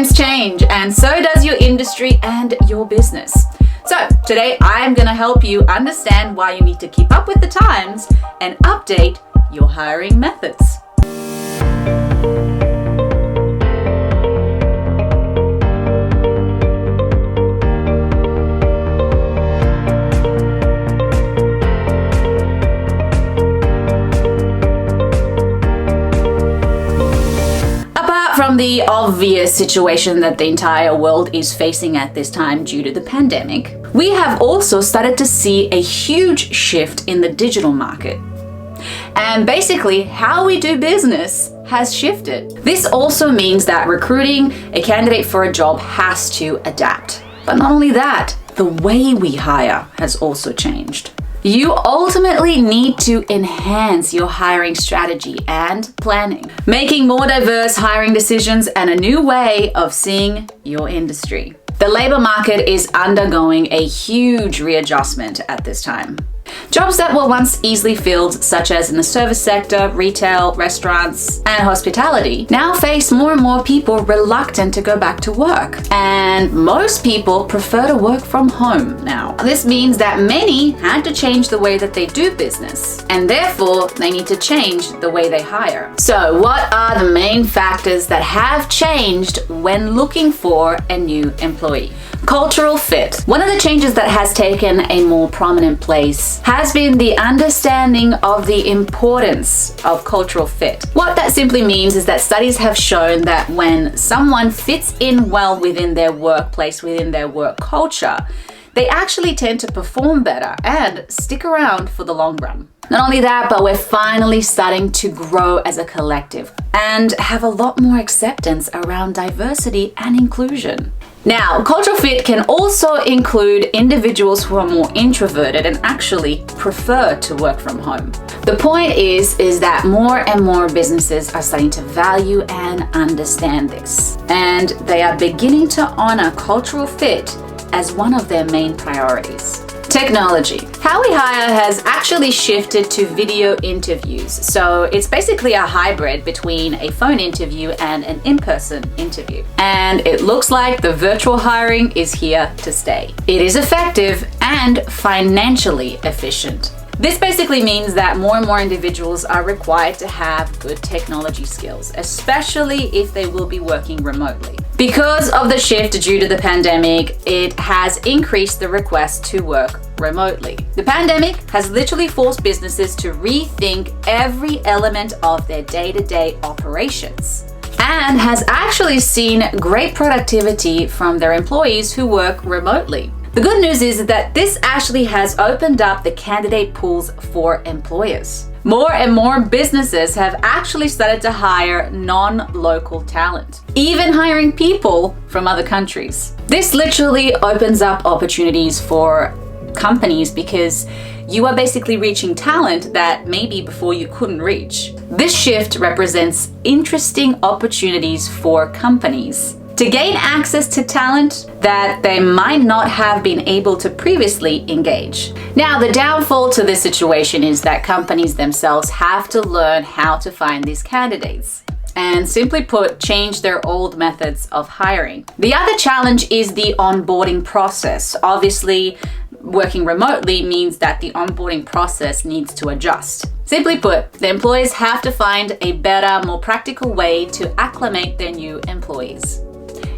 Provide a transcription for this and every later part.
Times change, and so does your industry and your business. So today I'm going to help you understand why you need to keep up with the times and update your hiring methods. From the obvious situation that the entire world is facing at this time due to the pandemic, we have also started to see a huge shift in the digital market. And basically, how we do business has shifted. This also means that recruiting a candidate for a job has to adapt. But not only that, the way we hire has also changed. You ultimately need to enhance your hiring strategy and planning, making more diverse hiring decisions and a new way of seeing your industry. The labor market is undergoing a huge readjustment at this time. Jobs that were once easily filled, such as in the service sector, retail, restaurants, and hospitality, now face more and more people reluctant to go back to work. And most people prefer to work from home now. This means that many had to change the way that they do business, and therefore they need to change the way they hire. So what are the main factors that have changed when looking for a new employee? Cultural fit. One of the changes that has taken a more prominent place has been the understanding of the importance of cultural fit. What that simply means is that studies have shown that when someone fits in well within their workplace, within their work culture, they actually tend to perform better and stick around for the long run. Not only that, but we're finally starting to grow as a collective and have a lot more acceptance around diversity and inclusion. Now, cultural fit can also include individuals who are more introverted and actually prefer to work from home. The point is that more and more businesses are starting to value and understand this, and they are beginning to honor cultural fit as one of their main priorities. Technology. How we hire has actually shifted to video interviews. So it's basically a hybrid between a phone interview and an in-person interview. And it looks like the virtual hiring is here to stay. It is effective and financially efficient. This basically means that more and more individuals are required to have good technology skills, especially if they will be working remotely. Because of the shift due to the pandemic, it has increased the request to work remotely. The pandemic has literally forced businesses to rethink every element of their day-to-day operations and has actually seen great productivity from their employees who work remotely. The good news is that this actually has opened up the candidate pools for employers. More and more businesses have actually started to hire non-local talent, even hiring people from other countries. This literally opens up opportunities for companies because you are basically reaching talent that maybe before you couldn't reach. This shift represents interesting opportunities for companies to gain access to talent that they might not have been able to previously engage. Now, the downfall to this situation is that companies themselves have to learn how to find these candidates and, simply put, change their old methods of hiring. The other challenge is the onboarding process. Obviously, working remotely means that the onboarding process needs to adjust. Simply put, the employers have to find a better, more practical way to acclimate their new employees.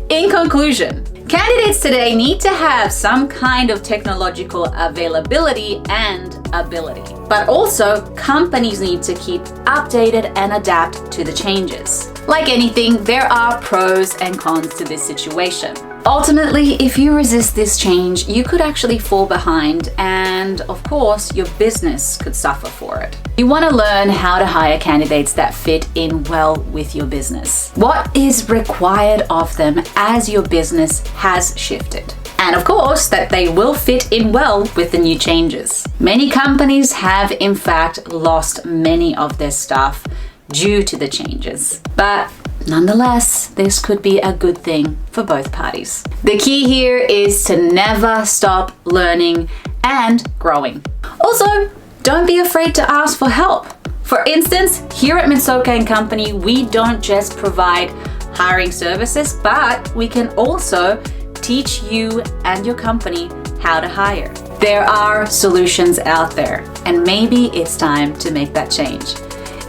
In conclusion, candidates today need to have some kind of technological availability and ability. But also, companies need to keep updated and adapt to the changes. Like anything, there are pros and cons to this situation. Ultimately, if you resist this change, you could actually fall behind, and of course, your business could suffer for it. You want to learn how to hire candidates that fit in well with your business. What is required of them as your business has shifted? And of course, that they will fit in well with the new changes. Many companies have, in fact, lost many of their staff due to the changes. But nonetheless, this could be a good thing for both parties. The key here is to never stop learning and growing. Also, don't be afraid to ask for help. For instance, here at Mitsuoka Company, we don't just provide hiring services, but we can also teach you and your company how to hire. There are solutions out there, and maybe it's time to make that change.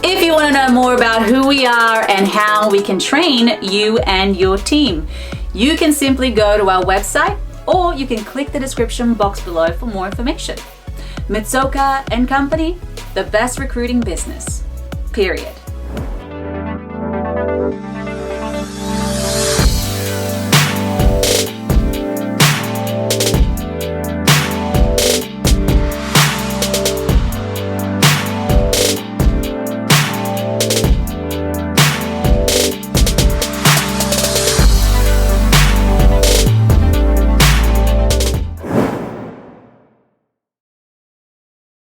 If you want to know more about who we are and how we can train you and your team, you can simply go to our website, or you can click the description box below for more information. Mitsuoka Company, the best recruiting business. Period.